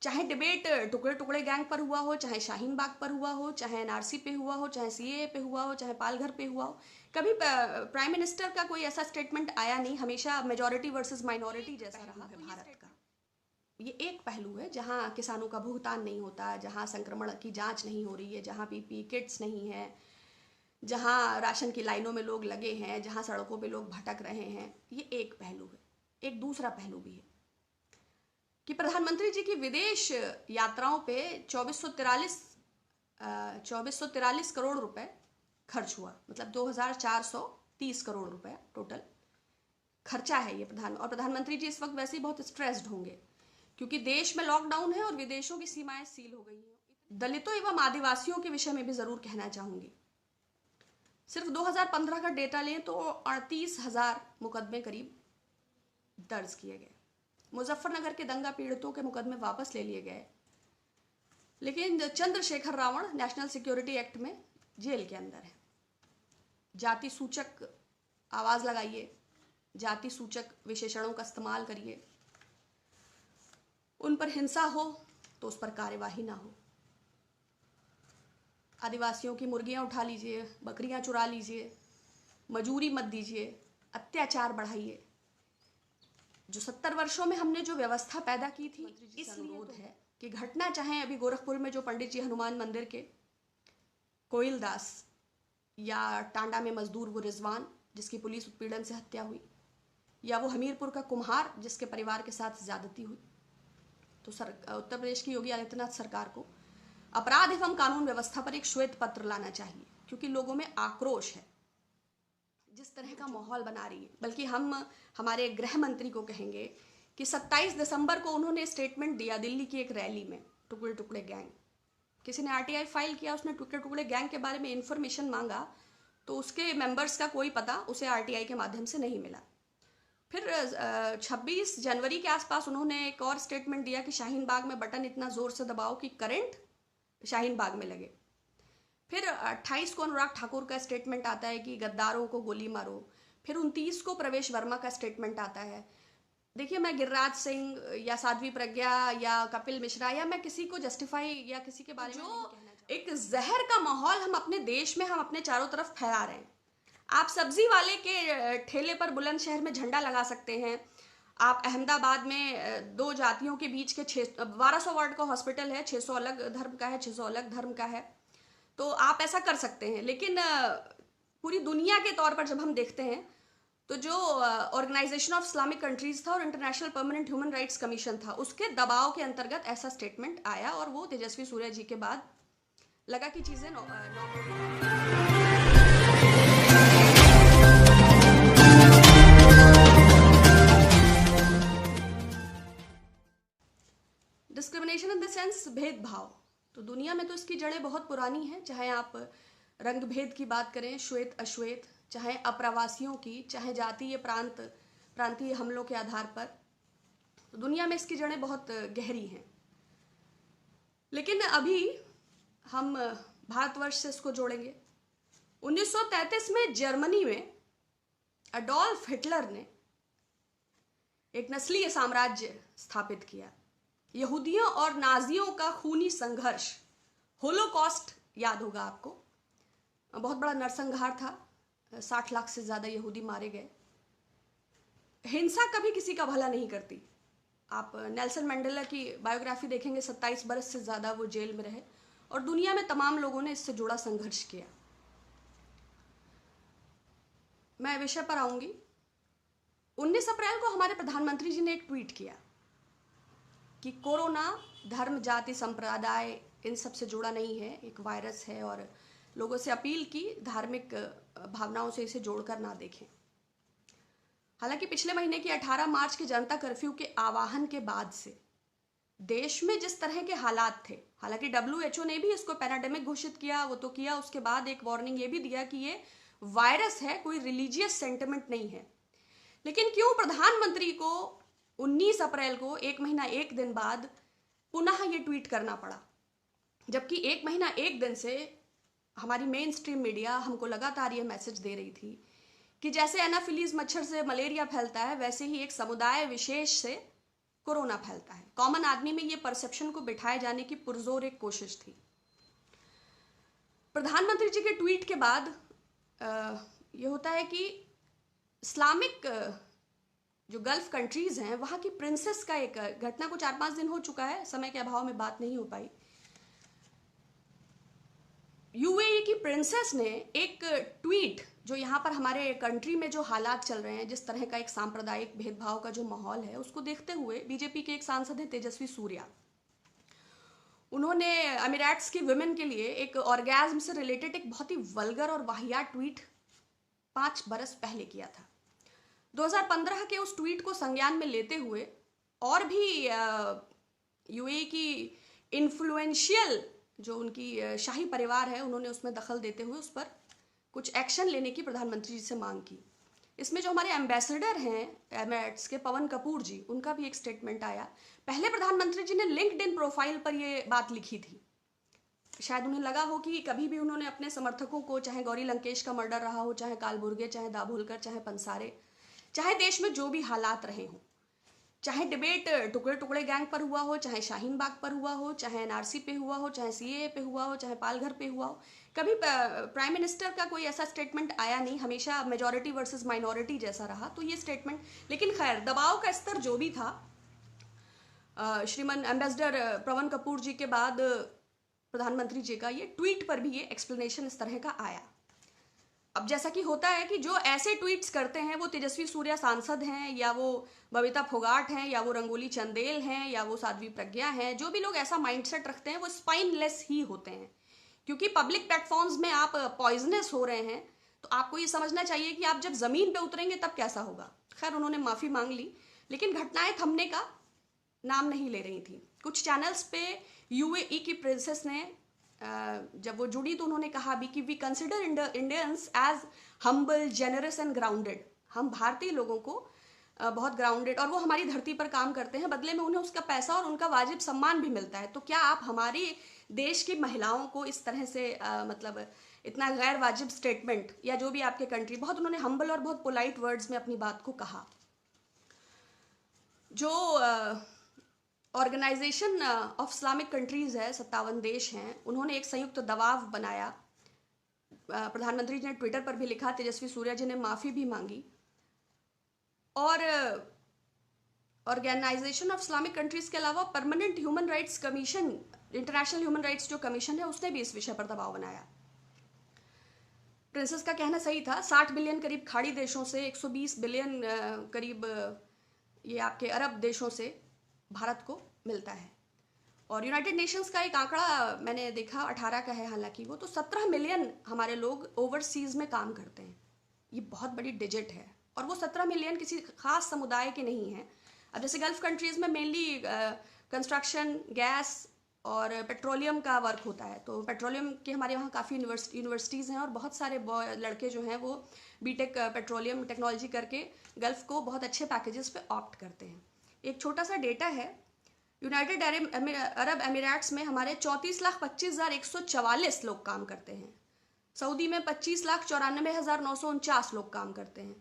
चाहे डिबेट टुकड़े टुकड़े गैंग पर हुआ हो, चाहे शाहीन बाग पर हुआ हो, चाहे एनआरसी पे हुआ हो, चाहे सीएए पे हुआ हो, चाहे पालघर पे हुआ हो, कभी प्राइम मिनिस्टर का कोई ऐसा स्टेटमेंट आया नहीं। हमेशा मेजॉरिटी वर्सेस माइनॉरिटी जैसा रहा है भारत का। ये एक पहलू है जहां किसानों का भुगतान नहीं होता, जहां संक्रमण की जांच नहीं हो रही है, जहां पीपी किट्स नहीं है, जहां राशन की लाइनों में लोग लगे हैं, जहां सड़कों पे लोग भटक रहे हैं। ये एक पहलू है। एक दूसरा पहलू भी है कि प्रधानमंत्री जी की विदेश यात्राओं पे 2443 करोड़ रुपए खर्च हुआ, मतलब 2430 करोड़ रुपए टोटल खर्चा है ये प्रधानमंत्री जी इस वक्त वैसे ही बहुत स्ट्रेस्ड होंगे क्योंकि देश में लॉकडाउन है और विदेशों की सीमाएं सील हो गई हैं। दलितों एवं आदिवासियों के विषय में भी जरूर कहना चाहूंगी। सिर्फ 2015 का डेटा लें तो 38,000 मुकदमे करीब दर्ज किए गए। मुजफ्फरनगर के दंगा पीड़ितों के मुकदमे वापस ले लिए गए, लेकिन Chandrashekhar Ravan national security act में जेल के अंदर है। जाति सूचक आवाज लगाइए, जाति सूचक विशेषणों का इस्तेमाल करिए, उन पर हिंसा हो तो उस पर कार्यवाही ना हो। आदिवासियों की मुर्गियां उठा लीजिए, बकरियां चुरा लीजिए, मजूरी मत दीजिए, अत्याचार बढ़ाइए। जो 70 वर्षों में हमने जो व्यवस्था पैदा की थी, इसलिए अनुरोध है कि घटना चाहे अभी गोरखपुर में जो पंडित जी हनुमान मंदिर के कोयल दास या टांडा में मजदूर वो रिजवान जिसकी पुलिस उत्पीड़न से हत्या हुई, या वो हमीरपुर का कुम्हार जिसके परिवार के साथ ज्यादती हुई, तो उत्तर प्रदेश की योगी आदित्यनाथ सरकार को अपराध एवं कानून व्यवस्था पर एक श्वेत पत्र लाना चाहिए, क्योंकि लोगों में आक्रोश है जिस तरह का माहौल बना रही है। बल्कि हम हमारे गृह मंत्री को कहेंगे कि 27 दिसंबर को उन्होंने स्टेटमेंट दिया दिल्ली की एक रैली में, टुकड़े टुकड़े गैंग, किसी ने आरटीआई फाइल किया, उसने टुकड़े टुकड़े गैंग के बारे में इंफॉर्मेशन मांगा तो उसके मेंबर्स का कोई पता उसे आरटीआई के माध्यम से नहीं मिला। फिर 26 जनवरी के आसपास उन्होंने एक और स्टेटमेंट दिया कि शाहीन बाग में बटन इतना जोर से दबाओ कि करंट शाहीन बाग में लगे। फिर 28 को अनुराग ठाकुर का स्टेटमेंट आता है कि गद्दारों को गोली मारो। फिर 29 को प्रवेश वर्मा का स्टेटमेंट आता है। देखिए, मैं गिरिराज सिंह या साध्वी प्रज्ञा या कपिल मिश्रा या मैं किसी को जस्टिफाई या किसी के बारे में नहीं कहना चाहती। एक जहर का माहौल हम अपने देश में, हम अपने चारों तरफ फैला रहे हैं। आप सब्जी वाले के ठेले पर बुलंदशहर में झंडा लगा सकते हैं, आप अहमदाबाद में दो जातियों के बीच के 1200 वार्ड का हॉस्पिटल है, 600 अलग धर्म का है, 600 अलग धर्म का है, तो आप ऐसा कर सकते हैं। लेकिन पूरी दुनिया के तौर पर जब हम देखते हैं तो जो ऑर्गेनाइजेशन ऑफ इस्लामिक कंट्रीज था और international permanent human rights commission था, उसके दबाव के अंतर्गत ऐसा स्टेटमेंट आया और वो तेजस्वी सूर्या जी के बाद लगा कि चीजें डिस्क्रिमिनेशन इन द सेंस भेदभाव, तो दुनिया में तो इसकी जड़ें बहुत पुरानी हैं। चाहे आप रंग भेद की बात करें, श्वेत अश्वेत, चाहे अप्रवासियों की, चाहे जातीय प्रांतीय हमलों के आधार पर, तो दुनिया में इसकी जड़ें बहुत गहरी हैं। लेकिन अभी हम भारतवर्ष से इसको जोड़ेंगे। 1933 में जर्मनी में एडोल्फ हिटलर ने एक नस्लीय साम्राज्य स्थापित किया। यहूदियों और नाजियों का खूनी संघर्ष, होलोकॉस्ट याद होगा आपको, बहुत बड़ा नरसंहार था, 60 लाख से ज्यादा यहूदी मारे गए। हिंसा कभी किसी का भला नहीं करती। आप नेल्सन मंडेला की बायोग्राफी देखेंगे, 27 बरस से ज्यादा वो जेल में रहे और दुनिया में तमाम लोगों ने इससे जुड़ा संघर्ष किया। मैं विषय पर आऊंगी। 19 अप्रैल को हमारे प्रधानमंत्री जी ने एक ट्वीट किया कि कोरोना धर्म जाति संप्रदाय इन सब से जुड़ा नहीं है, एक वायरस है, और लोगों से अपील की धार्मिक भावनाओं से इसे जोड़कर ना देखें। हालांकि पिछले महीने की 18 मार्च के जनता कर्फ्यू के आह्वान के बाद से देश में जिस तरह के हालात थे, हालांकि WHO ने भी इसको पैराडेमिक घोषित किया, वो तो किया, उसके बाद एक वार्निंग ये भी दिया कि ये वायरस है, कोई रिलीजियस सेंटिमेंट नहीं है। लेकिन क्यों प्रधानमंत्री को 19 अप्रैल को, एक महीना एक दिन बाद, पुनः ये ट्वीट करना पड़ा, जबकि एक महीना एक दिन से हमारी मेन स्ट्रीम मीडिया हमको लगातार ये मैसेज दे रही थी कि जैसे एनाफिलीज मच्छर से मलेरिया फैलता है, वैसे ही एक समुदाय विशेष से कोरोना फैलता है। कॉमन आदमी में ये परसेप्शन को बिठाए जाने की पुरजोर एक कोशिश थी। प्रधानमंत्री जी के ट्वीट के बाद ये होता है कि इस्लामिक जो गल्फ कंट्रीज हैं वहाँ की प्रिंसेस का एक घटना को 4-5 दिन हो चुका है, समय के अभाव में बात नहीं हो पाई। यूएई की प्रिंसेस ने एक ट्वीट, जो यहाँ पर हमारे कंट्री में जो हालात चल रहे हैं, जिस तरह का एक सांप्रदायिक भेदभाव का जो माहौल है, उसको देखते हुए बीजेपी के एक सांसद हैं तेजस्वी सूर्या, उन्होंने अमीराट्स की वुमेन के लिए एक ऑर्गेज्म से रिलेटेड एक बहुत ही वल्गर और वाहियात ट्वीट 5 बरस पहले किया था। 2015 के उस ट्वीट को संज्ञान में लेते हुए और भी यूएई की इन्फ्लुएंशियल जो उनकी शाही परिवार है, उन्होंने उसमें दखल देते हुए उस पर कुछ एक्शन लेने की प्रधानमंत्री जी से मांग की। इसमें जो हमारे एम्बेसडर हैं एमिरेट्स के, पवन कपूर जी, उनका भी एक स्टेटमेंट आया। पहले प्रधानमंत्री जी ने लिंक्डइन प्रोफाइल पर ये बात लिखी थी। शायद उन्हें लगा हो कि कभी भी उन्होंने अपने समर्थकों को, चाहे गौरी लंकेश का मर्डर रहा हो, चाहे कालबुर्गे, चाहे दाभोलकर, चाहे पंसारे, चाहे देश में जो भी हालात रहे हों, चाहे डिबेट टुकड़े टुकड़े गैंग पर हुआ हो, चाहे शाहीन बाग पर हुआ हो, चाहे एनआरसी पे हुआ हो, चाहे सीएए पे हुआ हो, चाहे पालघर पे हुआ हो, कभी प्राइम मिनिस्टर का कोई ऐसा स्टेटमेंट आया नहीं। हमेशा मेजॉरिटी वर्सेस माइनॉरिटी जैसा रहा। तो ये स्टेटमेंट, लेकिन खैर दबाव का स्तर जो भी था, श्रीमान एम्बेसडर पवन कपूर जी के बाद प्रधानमंत्री जी का ये ट्वीट पर भी ये एक्सप्लेनेशन इस तरह का आया। अब जैसा कि होता है कि जो ऐसे ट्वीट्स करते हैं, वो तेजस्वी सूर्या सांसद हैं, या वो बबीता फोगाट हैं, या वो रंगोली चंदेल हैं, या वो साध्वी प्रज्ञा हैं, जो भी लोग ऐसा माइंडसेट रखते हैं वो स्पाइनलेस ही होते हैं। क्योंकि पब्लिक प्लेटफॉर्म्स में आप पॉइजनस हो रहे हैं, तो आपको ये समझना चाहिए कि आप जब जमीन पे उतरेंगे तब कैसा होगा। खैर, उन्होंने माफी मांग ली, लेकिन घटनाएं थमने का नाम नहीं ले रही थी। कुछ चैनल्स पे यूएई की प्रिंसेस ने जब वो जुड़ी तो उन्होंने कहा भी कि we consider Indians as humble, generous and grounded. हम भारतीय लोगों को बहुत ग्राउंडेड, और वो हमारी धरती पर काम करते हैं, बदले में उन्हें उसका पैसा और उनका वाजिब सम्मान भी मिलता है। तो क्या आप हमारी देश की महिलाओं को इस तरह से मतलब इतना गैर वाजिब स्टेटमेंट, या जो भी आपके कंट्री, बहुत उन्होंने हम्बल और बहुत पोलाइट वर्ड्स में अपनी बात को कहा। जो ऑर्गेनाइजेशन ऑफ इस्लामिक कंट्रीज है, 57 देश हैं, उन्होंने एक संयुक्त दबाव बनाया। प्रधानमंत्री जी ने ट्विटर पर भी लिखा, तेजस्वी सूर्या जी ने माफ़ी भी मांगी, और ऑर्गेनाइजेशन ऑफ इस्लामिक कंट्रीज के अलावा permanent human rights commission, international human rights जो कमीशन है, उसने भी इस विषय पर दबाव बनाया। प्रिंसेस का कहना सही था, 60 बिलियन करीब खाड़ी देशों से, 120 बिलियन करीब ये आपके अरब देशों से भारत को मिलता है। और यूनाइटेड नेशंस का एक आंकड़ा मैंने देखा, 18 का है हालांकि वो, तो 17 मिलियन हमारे लोग ओवरसीज में काम करते हैं। ये बहुत बड़ी डिजिट है, और वो 17 मिलियन किसी खास समुदाय के नहीं हैं। अब जैसे गल्फ कंट्रीज में मेनली कंस्ट्रक्शन, गैस और पेट्रोलियम का वर्क होता है, तो पेट्रोलियम के हमारे वहाँ काफ़ी यूनिवर्सिटीज़ हैं, और बहुत सारे लड़के जो हैं वो बीटेक पेट्रोलियम टेक्नोलॉजी करके गल्फ को बहुत अच्छे पैकेजेस पे ऑप्ट करते हैं। एक छोटा सा डेटा है, यूनाइटेड अरब एमिरेट्स में हमारे 34,25,144 लोग काम करते हैं। सऊदी में 25,94,949 लोग काम करते हैं।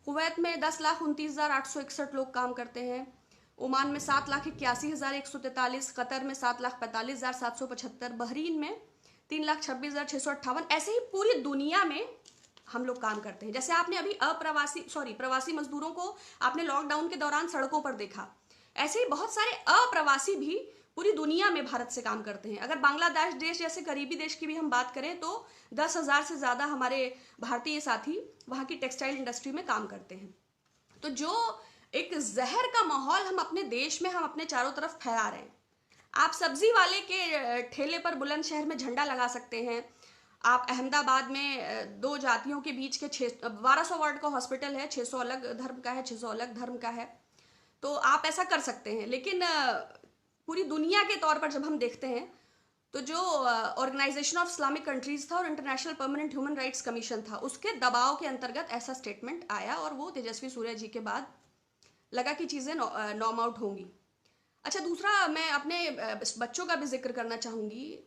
कुवैत में 10,29,861 लोग काम करते हैं। ओमान में 7,81,143, कतर में 7,45,775, बहरीन में 3,26,658। ऐसे ही पूरी दुनिया में हम लोग काम करते हैं। जैसे आपने अभी प्रवासी मजदूरों को आपने लॉकडाउन के दौरान सड़कों पर देखा, ऐसे ही बहुत सारे अप्रवासी भी पूरी दुनिया में भारत से काम करते हैं। अगर बांग्लादेश देश जैसे करीबी देश की भी हम बात करें तो 10,000 से ज़्यादा हमारे भारतीय साथी वहाँ की टेक्सटाइल इंडस्ट्री में काम करते हैं। तो जो एक जहर का माहौल हम अपने देश में, हम अपने चारों तरफ फैला रहे हैं। आप सब्जी वाले के ठेले पर बुलंदशहर में झंडा लगा सकते हैं। आप अहमदाबाद में दो जातियों के बीच के 1200 वार्ड का हॉस्पिटल है, 600 अलग धर्म का है, 600 अलग धर्म का है, तो आप ऐसा कर सकते हैं। लेकिन पूरी दुनिया के तौर पर जब हम देखते हैं तो जो ऑर्गेनाइजेशन ऑफ इस्लामिक कंट्रीज था और international permanent human rights commission था, उसके दबाव के अंतर्गत ऐसा स्टेटमेंट आया, और वो तेजस्वी सूर्या जी के बाद लगा कि चीज़ें नॉर्म आउट होंगी। अच्छा, दूसरा मैं अपने बच्चों का भी जिक्र करना चाहूँगी।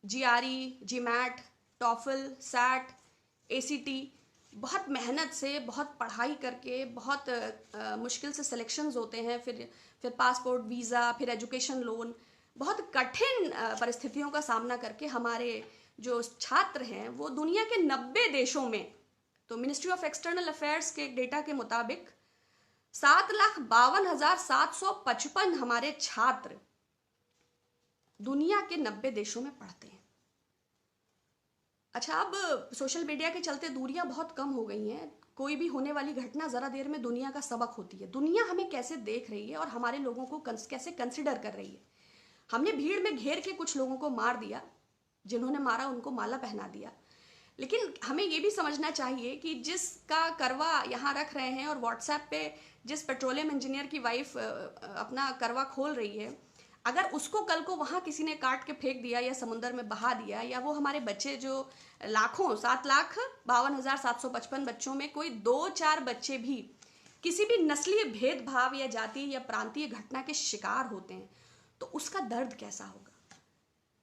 GRE, GMAT, टॉफल, सैट, ACT, बहुत मेहनत से, बहुत पढ़ाई करके, बहुत मुश्किल से सिलेक्शंस होते हैं, फिर पासपोर्ट, वीज़ा, फिर एजुकेशन लोन, बहुत कठिन परिस्थितियों का सामना करके हमारे जो छात्र हैं वो दुनिया के 90 देशों में, तो मिनिस्ट्री ऑफ एक्सटर्नल अफेयर्स के डेटा के मुताबिक 7,52,755 हमारे छात्र दुनिया के 90 देशों में पढ़ते हैं। अच्छा, अब सोशल मीडिया के चलते दूरियां बहुत कम हो गई हैं। कोई भी होने वाली घटना ज़रा देर में दुनिया का सबक होती है। दुनिया हमें कैसे देख रही है और हमारे लोगों को कैसे कंसिडर कर रही है। हमने भीड़ में घेर के कुछ लोगों को मार दिया, जिन्होंने मारा उनको माला पहना दिया, लेकिन हमें ये भी समझना चाहिए कि जिसका करवा यहाँ रख रहे हैं और व्हाट्सएप पे जिस पेट्रोलियम इंजीनियर की वाइफ अपना करवा खोल रही है, अगर उसको कल को वहाँ किसी ने काट के फेंक दिया या समुद्र में बहा दिया, या वो हमारे बच्चे जो लाखों 7,52,755 बच्चों में कोई 2-4 बच्चे भी किसी भी नस्लीय भेदभाव या जातीय या प्रांतीय घटना के शिकार होते हैं, तो उसका दर्द कैसा होगा।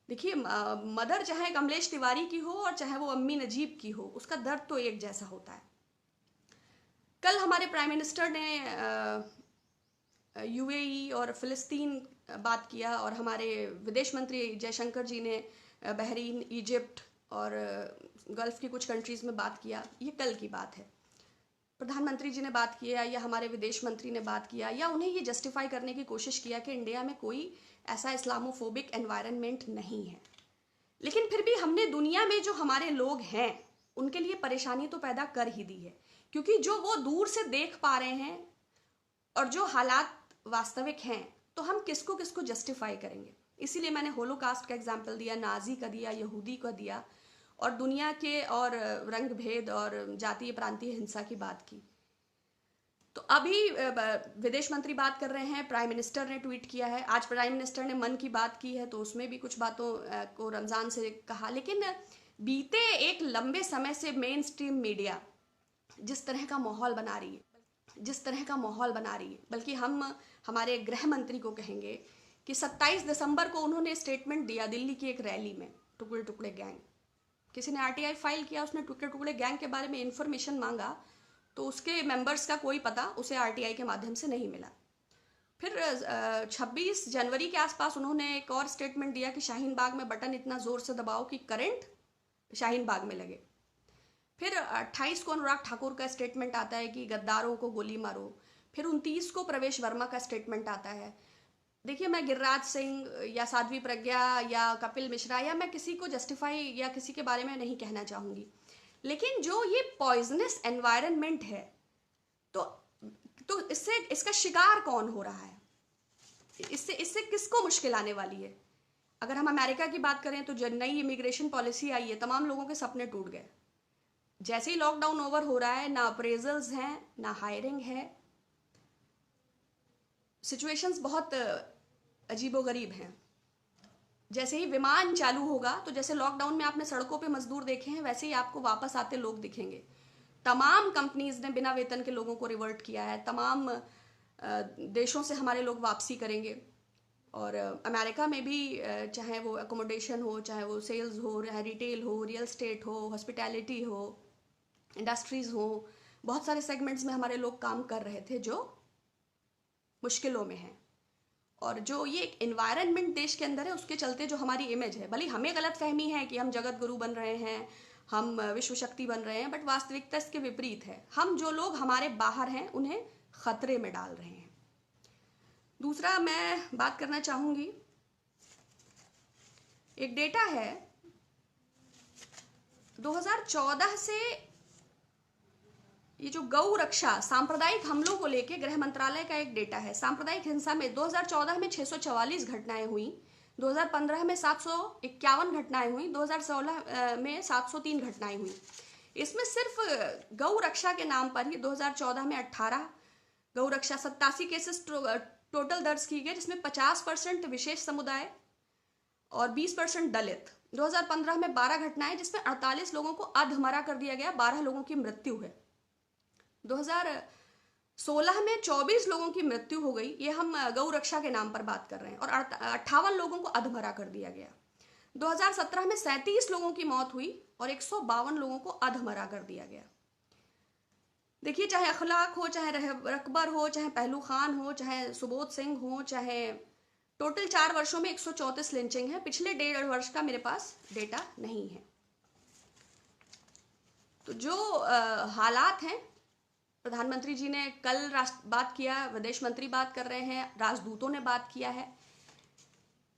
देखिए, मदर चाहे कमलेश तिवारी की हो और चाहे वो अम्मी नजीब की हो, उसका दर्द तो एक जैसा होता है। कल हमारे प्राइम मिनिस्टर ने यूएई और फिलिस्तीन बात किया, और हमारे विदेश मंत्री जयशंकर जी ने बहरीन, इजिप्ट और गल्फ की कुछ कंट्रीज़ में बात किया। ये कल की बात है। प्रधानमंत्री जी ने बात किया या हमारे विदेश मंत्री ने बात किया, या उन्हें ये जस्टिफाई करने की कोशिश किया कि इंडिया में कोई ऐसा इस्लामोफोबिक एनवायरनमेंट नहीं है। लेकिन फिर भी हमने दुनिया में जो हमारे लोग हैं उनके लिए परेशानी तो पैदा कर ही दी है, क्योंकि जो वो दूर से देख पा रहे हैं और जो हालात वास्तविक हैं, तो हम किसको किसको जस्टिफाई करेंगे। इसीलिए मैंने होलोकास्ट का एग्जाम्पल दिया, नाजी का दिया, यहूदी का दिया, और दुनिया के और रंग भेद और जातीय प्रांतीय हिंसा की बात की। तो अभी विदेश मंत्री बात कर रहे हैं, प्राइम मिनिस्टर ने ट्वीट किया है, आज प्राइम मिनिस्टर ने मन की बात की है, तो उसमें भी कुछ बातों को रमज़ान से कहा। लेकिन बीते एक लंबे समय से मेन स्ट्रीम मीडिया जिस तरह का माहौल बना रही है, बल्कि हम हमारे गृह मंत्री को कहेंगे कि 27 दिसंबर को उन्होंने स्टेटमेंट दिया दिल्ली की एक रैली में, टुकड़े टुकड़े गैंग, किसी ने आरटीआई फाइल किया, उसने टुकड़े टुकड़े गैंग के बारे में इंफॉर्मेशन मांगा, तो उसके मेंबर्स का कोई पता उसे आरटीआई के माध्यम से नहीं मिला। फिर 26 जनवरी के आसपास उन्होंने एक और स्टेटमेंट दिया कि शाहीन बाग में बटन इतना ज़ोर से दबाओ कि करंट शाहीन बाग में लगे। फिर 28 को अनुराग ठाकुर का स्टेटमेंट आता है कि गद्दारों को गोली मारो। फिर 29 को प्रवेश वर्मा का स्टेटमेंट आता है। देखिए, मैं गिरिराज सिंह या साध्वी प्रज्ञा या कपिल मिश्रा या मैं किसी को जस्टिफाई या किसी के बारे में नहीं कहना चाहूँगी, लेकिन जो ये पॉइजनस एनवायरनमेंट है, तो इसका शिकार कौन हो रहा है, इससे किसको मुश्किल आने वाली है। अगर हम अमेरिका की बात करें तो जो नई इमिग्रेशन पॉलिसी आई है, तमाम लोगों के सपने टूट गए। जैसे ही लॉकडाउन ओवर हो रहा है, ना अप्रेजल्स हैं, ना हायरिंग है, सिचुएशंस बहुत अजीबोगरीब हैं। जैसे ही विमान चालू होगा, तो जैसे लॉकडाउन में आपने सड़कों पे मजदूर देखे हैं, वैसे ही आपको वापस आते लोग दिखेंगे। तमाम कंपनीज ने बिना वेतन के लोगों को रिवर्ट किया है, तमाम देशों से हमारे लोग वापसी करेंगे। और अमेरिका में भी चाहे वो एकोमोडेशन हो, चाहे वो सेल्स हो, चाहे रिटेल हो, रियल एस्टेट हो, हॉस्पिटैलिटी हो, इंडस्ट्रीज़ हो, बहुत सारे सेगमेंट्स में हमारे लोग काम कर रहे थे जो मुश्किलों में हैं। और जो ये एनवायरनमेंट देश के अंदर है, उसके चलते जो हमारी इमेज है, भले हमें गलत फहमी है कि हम जगत गुरु बन रहे हैं, हम विश्व शक्ति बन रहे हैं, बट वास्तविकता इसके विपरीत है। हम जो लोग हमारे बाहर हैं उन्हें खतरे में डाल रहे हैं। दूसरा मैं बात करना चाहूँगी, एक डेटा है 2014 से, ये जो गौ रक्षा सांप्रदायिक हमलों को लेके गृह मंत्रालय का एक डेटा है। सांप्रदायिक हिंसा में 2014 में 644 घटनाएं हुई, 2015 में 751 घटनाएं हुई, 2016 में 703 घटनाएं हुई। इसमें सिर्फ गौ रक्षा के नाम पर ही 2014 में 18 गौ रक्षा 87 केसेस टोटल दर्ज की गए, जिसमें 50% विशेष समुदाय और 20% दलित। 2015 में 12 घटनाएं, जिसमें 48 लोगों को अधमरा कर दिया गया, 12 लोगों की मृत्यु है। 2016 में 24 लोगों की मृत्यु हो गई, ये हम गौ रक्षा के नाम पर बात कर रहे हैं, और 58 लोगों को अधमरा कर दिया गया। 2017 में 37 लोगों की मौत हुई और 152 लोगों को अधमरा कर दिया गया। देखिए, चाहे अखलाक हो, चाहे रकबर हो, चाहे पहलू खान हो, चाहे सुबोध सिंह हो, चाहे टोटल 4 वर्षों में 134 लिंचिंग है। पिछले 1.5 वर्ष का मेरे पास डेटा नहीं है। तो जो हालात हैं, प्रधानमंत्री जी ने कल बात किया, विदेश मंत्री बात कर रहे हैं, राजदूतों ने बात किया है,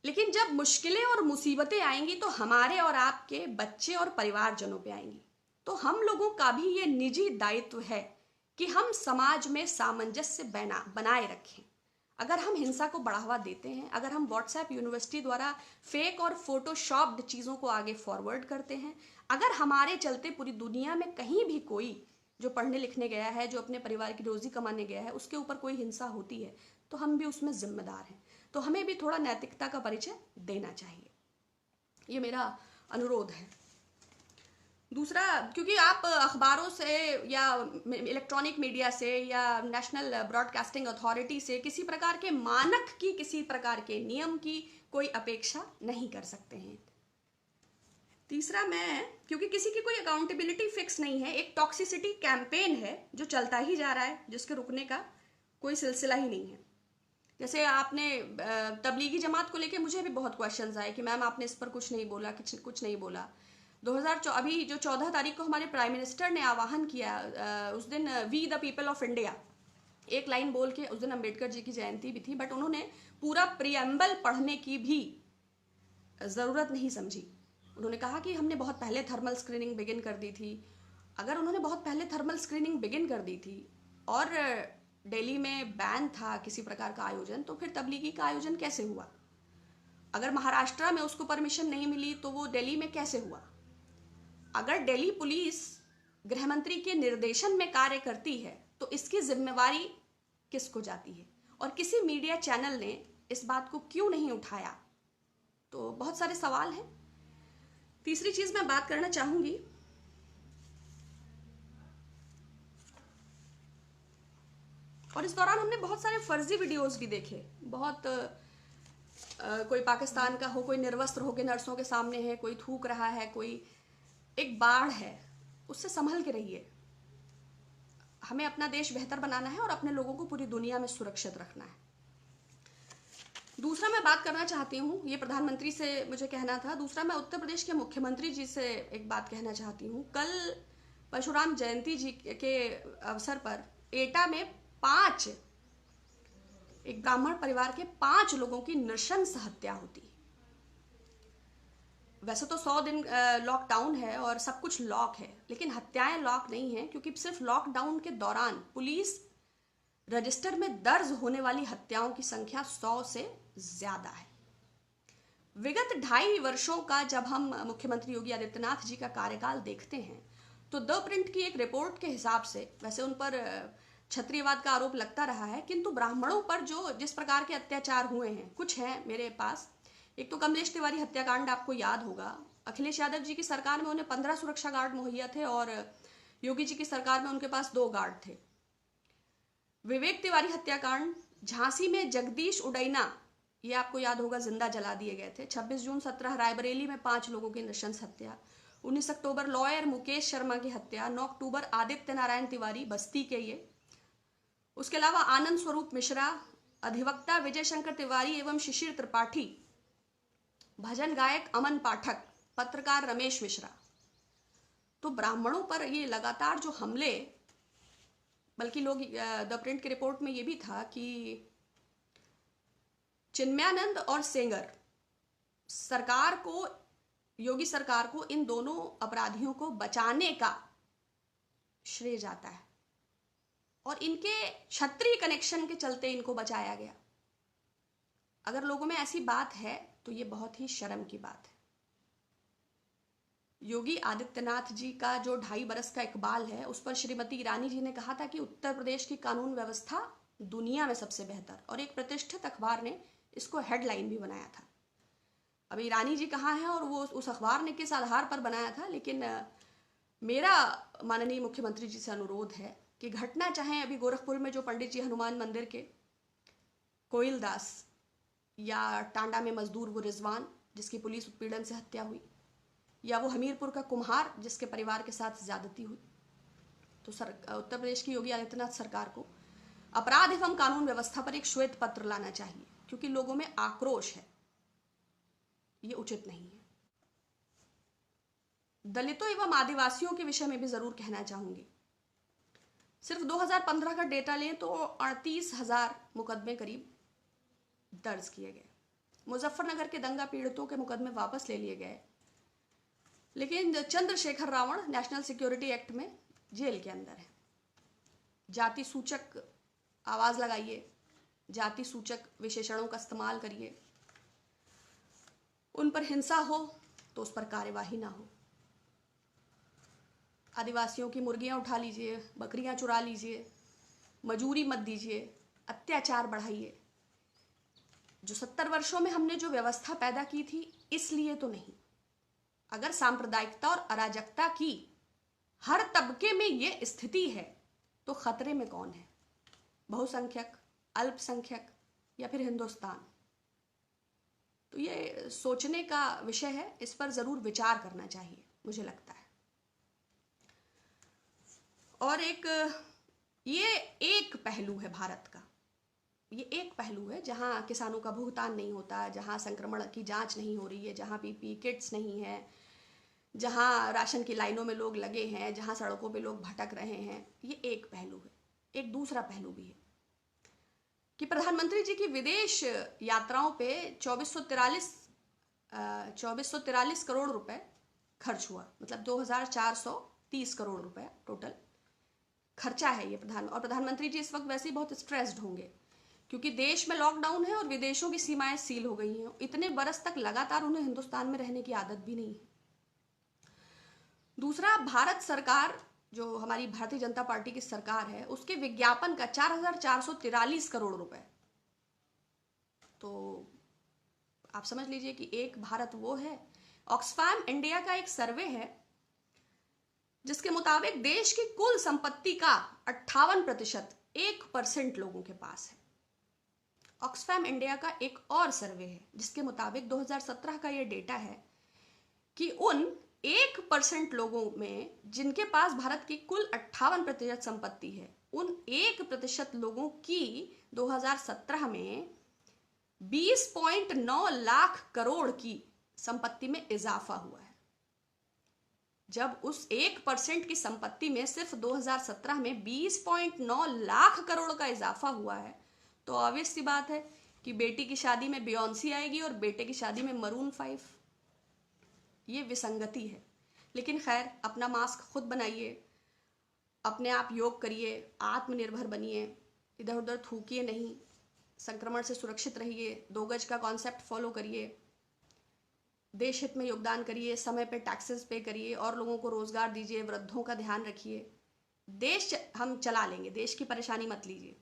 लेकिन जब मुश्किलें और मुसीबतें आएंगी तो हमारे और आपके बच्चे और परिवारजनों पे आएंगी। तो हम लोगों का भी ये निजी दायित्व है कि हम समाज में सामंजस्य बनाए रखें। अगर हम हिंसा को बढ़ावा देते हैं, अगर हम व्हाट्सएप यूनिवर्सिटी द्वारा फेक और फोटोशॉप्ड चीज़ों को आगे फॉरवर्ड करते हैं, अगर हमारे चलते पूरी दुनिया में कहीं भी कोई जो पढ़ने लिखने गया है, जो अपने परिवार की रोजी कमाने गया है, उसके ऊपर कोई हिंसा होती है, तो हम भी उसमें जिम्मेदार हैं। तो हमें भी थोड़ा नैतिकता का परिचय देना चाहिए, ये मेरा अनुरोध है। दूसरा, क्योंकि आप अखबारों से या इलेक्ट्रॉनिक मीडिया से या नेशनल ब्रॉडकास्टिंग अथॉरिटी से किसी प्रकार के मानक की, किसी प्रकार के नियम की कोई अपेक्षा नहीं कर सकते हैं। तीसरा, मैं क्योंकि किसी की कोई अकाउंटेबिलिटी फिक्स नहीं है, एक टॉक्सिसिटी कैंपेन है जो चलता ही जा रहा है, जिसके रुकने का कोई सिलसिला ही नहीं है। जैसे आपने तबलीगी जमात को लेके मुझे भी बहुत क्वेश्चंस आए कि मैम आपने इस पर कुछ नहीं बोला, कुछ नहीं बोला। 2014 अभी जो 14 तारीख को हमारे प्राइम मिनिस्टर ने आह्वान किया, उस दिन we the people of India एक लाइन बोल के, उस दिन अम्बेडकर जी की जयंती भी थी, बट उन्होंने पूरा प्रियम्बल पढ़ने की भी ज़रूरत नहीं समझी। उन्होंने कहा कि हमने बहुत पहले थर्मल स्क्रीनिंग बिगिन कर दी थी। अगर उन्होंने बहुत पहले थर्मल स्क्रीनिंग बिगिन कर दी थी और दिल्ली में बैन था किसी प्रकार का आयोजन, तो फिर तबलीगी का आयोजन कैसे हुआ? अगर महाराष्ट्र में उसको परमिशन नहीं मिली तो वो दिल्ली में कैसे हुआ? अगर दिल्ली पुलिस गृह मंत्री के निर्देशन में कार्य करती है तो इसकी जिम्मेवारी किसको जाती है? और किसी मीडिया चैनल ने इस बात को क्यों नहीं उठाया? तो बहुत सारे सवाल हैं। तीसरी चीज मैं बात करना चाहूंगी, और इस दौरान हमने बहुत सारे फर्जी वीडियोस भी देखे। बहुत कोई पाकिस्तान का हो, कोई निर्वस्त्र होकर नर्सों के सामने है, कोई थूक रहा है, कोई एक बाढ़ है, उससे संभल के रहिए। हमें अपना देश बेहतर बनाना है और अपने लोगों को पूरी दुनिया में सुरक्षित रखना है। दूसरा मैं बात करना चाहती हूँ, ये प्रधानमंत्री से मुझे कहना था। दूसरा, मैं उत्तर प्रदेश के मुख्यमंत्री जी से एक बात कहना चाहती हूँ। कल परशुराम जयंती जी के अवसर पर एटा में एक ब्राह्मण परिवार के 5 लोगों की नृशंस हत्या होती। वैसे तो 100 दिन लॉकडाउन है और सब कुछ लॉक है, लेकिन हत्याएं लॉक नहीं है, क्योंकि सिर्फ लॉकडाउन के दौरान पुलिस रजिस्टर में दर्ज होने वाली हत्याओं की संख्या 100 से ज्यादा है। विगत 2.5 वर्षों का जब हम मुख्यमंत्री योगी आदित्यनाथ जी का कार्यकाल देखते हैं तो द प्रिंट की एक रिपोर्ट के हिसाब से, वैसे उन पर क्षत्रियवाद का आरोप लगता रहा है, किंतु ब्राह्मणों पर जो जिस प्रकार के अत्याचार हुए हैं, कुछ हैं मेरे पास। एक तो कमलेश तिवारी हत्याकांड, आपको याद होगा, अखिलेश यादव जी की सरकार में उन्हें 15 सुरक्षा गार्ड मुहैया थे और योगी जी की सरकार में उनके पास 2 गार्ड थे। विवेक तिवारी हत्याकांड, झांसी में जगदीश उडैना, ये आपको याद होगा, जिंदा जला दिए गए थे। 26 जून 17 रायबरेली में 5 लोगों की नृशंस हत्या। 19 अक्टूबर लॉयर मुकेश शर्मा की हत्या। 9 अक्टूबर आदित्य नारायण तिवारी, बस्ती के ये। उसके अलावा आनंद स्वरूप मिश्रा, अधिवक्ता विजय शंकर तिवारी एवं शिशिर त्रिपाठी, भजन गायक अमन पाठक, पत्रकार रमेश मिश्रा। तो ब्राह्मणों पर ये लगातार जो हमले, बल्कि लोग द प्रिंट की रिपोर्ट में ये भी था कि चिन्मयानंद और सेंगर सरकार को, योगी सरकार को इन दोनों अपराधियों को बचाने का श्रेय जाता है और इनके क्षत्रिय कनेक्शन के चलते इनको बचाया गया। अगर लोगों में ऐसी बात है तो ये बहुत ही शर्म की बात है। योगी आदित्यनाथ जी का जो 2.5 बरस का इकबाल है, उस पर श्रीमती ईरानी जी ने कहा था कि उत्तर प्रदेश की कानून व्यवस्था दुनिया में सबसे बेहतर, और एक प्रतिष्ठित अखबार ने इसको हेडलाइन भी बनाया था। अब ईरानी जी कहाँ हैं और वो उस अखबार ने किस आधार पर बनाया था, लेकिन मेरा माननीय मुख्यमंत्री जी से अनुरोध है कि घटना चाहे अभी गोरखपुर में जो पंडित जी हनुमान मंदिर के कोयल दास, या टांडा में मजदूर वो रिजवान जिसकी पुलिस उत्पीड़न से हत्या हुई, या वो हमीरपुर का कुम्हार जिसके परिवार के साथ ज्यादती हुई, तो उत्तर प्रदेश की योगी आदित्यनाथ सरकार को अपराध एवं कानून व्यवस्था पर एक श्वेत पत्र लाना चाहिए, क्योंकि लोगों में आक्रोश है, ये उचित नहीं है। दलितों एवं आदिवासियों के विषय में भी जरूर कहना चाहूंगी। सिर्फ 2015 का डेटा लें तो 38,000 मुकदमे करीब दर्ज किए गए। मुजफ्फरनगर के दंगा पीड़ितों के मुकदमे वापस ले लिए गए, लेकिन Chandrashekhar Ravan national security act में जेल के अंदर है। जाति सूचक आवाज लगाइए, जाति सूचक विशेषणों का इस्तेमाल करिए, उन पर हिंसा हो तो उस पर कार्यवाही ना हो। आदिवासियों की मुर्गियां उठा लीजिए, बकरियां चुरा लीजिए, मजूरी मत दीजिए, अत्याचार बढ़ाइए। जो 70 वर्षों में हमने जो व्यवस्था पैदा की थी, इसलिए तो नहीं। अगर सांप्रदायिकता और अराजकता की हर तबके में ये स्थिति है तो खतरे में कौन है? बहुसंख्यक, अल्पसंख्यक या फिर हिंदुस्तान? तो ये सोचने का विषय है, इस पर जरूर विचार करना चाहिए, मुझे लगता है। और ये एक पहलू है भारत का, ये एक पहलू है जहां किसानों का भुगतान नहीं होता, जहां संक्रमण की जांच नहीं हो रही है, जहां पीपीई किट्स नहीं है, जहां राशन की लाइनों में लोग लगे हैं, जहां सड़कों पे लोग भटक रहे हैं। ये एक पहलू है। एक दूसरा पहलू भी है कि प्रधानमंत्री जी की विदेश यात्राओं पे 2443 करोड़ रुपए खर्च हुआ, मतलब 2430 करोड़ रुपए टोटल खर्चा है ये प्रधानमंत्री जी इस वक्त वैसे ही बहुत स्ट्रेस्ड होंगे, क्योंकि देश में लॉकडाउन है और विदेशों की सीमाएं सील हो गई हैं। इतने बरस तक लगातार उन्हें हिंदुस्तान में रहने की आदत भी नहीं है। दूसरा, भारत सरकार, जो हमारी भारतीय जनता पार्टी की सरकार है, उसके विज्ञापन का 4443 करोड़ रुपए। तो आप समझ लीजिए कि एक भारत वो है। ऑक्सफैम इंडिया का एक सर्वे है जिसके मुताबिक देश की कुल संपत्ति का 58% 1% लोगों के पास है। ऑक्सफैम इंडिया का एक और सर्वे है जिसके मुताबिक 2017 का यह डेटा है कि उन 1% लोगों में जिनके पास भारत की कुल 58% संपत्ति है, उन 1% लोगों की 2017 में 20.9 लाख करोड़ की संपत्ति में इजाफा हुआ है। जब उस 1% की संपत्ति में सिर्फ 2017 में 20.9 लाख करोड़ का इजाफा हुआ है, तो ऑब्वियस सी बात है कि बेटी की शादी में बियॉन्सी आएगी और बेटे की शादी में मरून 5। ये विसंगति है। लेकिन खैर, अपना मास्क खुद बनाइए, अपने आप योग करिए, आत्मनिर्भर बनिए, इधर उधर थूकिए नहीं, संक्रमण से सुरक्षित रहिए, 2 गज का कॉन्सेप्ट फॉलो करिए, देश हित में योगदान करिए, समय पे टैक्सेस पे करिए और लोगों को रोजगार दीजिए, वृद्धों का ध्यान रखिए। देश हम चला लेंगे, देश की परेशानी मत लीजिए।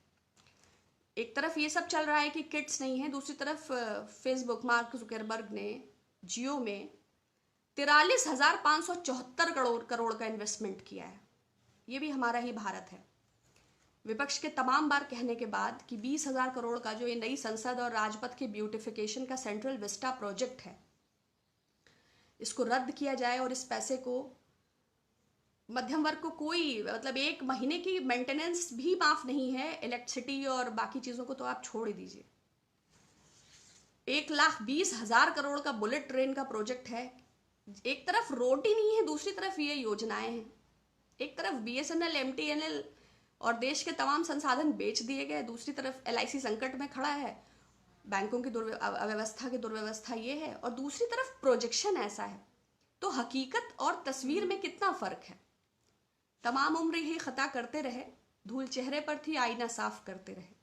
एक तरफ ये सब चल रहा है कि किट्स नहीं है, दूसरी तरफ फेसबुक, मार्क जुकरबर्ग ने जियो में 43,574 करोड़ का इन्वेस्टमेंट किया है। ये भी हमारा ही भारत है। विपक्ष के तमाम बार कहने के बाद कि 20,000 करोड़ का जो ये नई संसद और राजपथ के ब्यूटिफिकेशन का सेंट्रल विस्टा प्रोजेक्ट है, इसको रद्द किया जाए और इस पैसे को मध्यम वर्ग को कोई, मतलब 1 महीने की मेंटेनेंस भी माफ नहीं है, इलेक्ट्रिसिटी और बाकी चीजों को तो आप छोड़ ही दीजिए। 1,20,000 करोड़ का बुलेट ट्रेन का प्रोजेक्ट है। एक तरफ रोड ही नहीं है, दूसरी तरफ ये योजनाएं हैं। एक तरफ BSNL, MTNL और देश के तमाम संसाधन बेच दिए गए, दूसरी तरफ LIC संकट में खड़ा है, बैंकों की दुर्व्यवस्था ये है, और दूसरी तरफ प्रोजेक्शन ऐसा है। तो हकीकत और तस्वीर में कितना फर्क है। तमाम उम्र ही खता करते रहे, धूल चेहरे पर थी, आईना साफ करते रहे।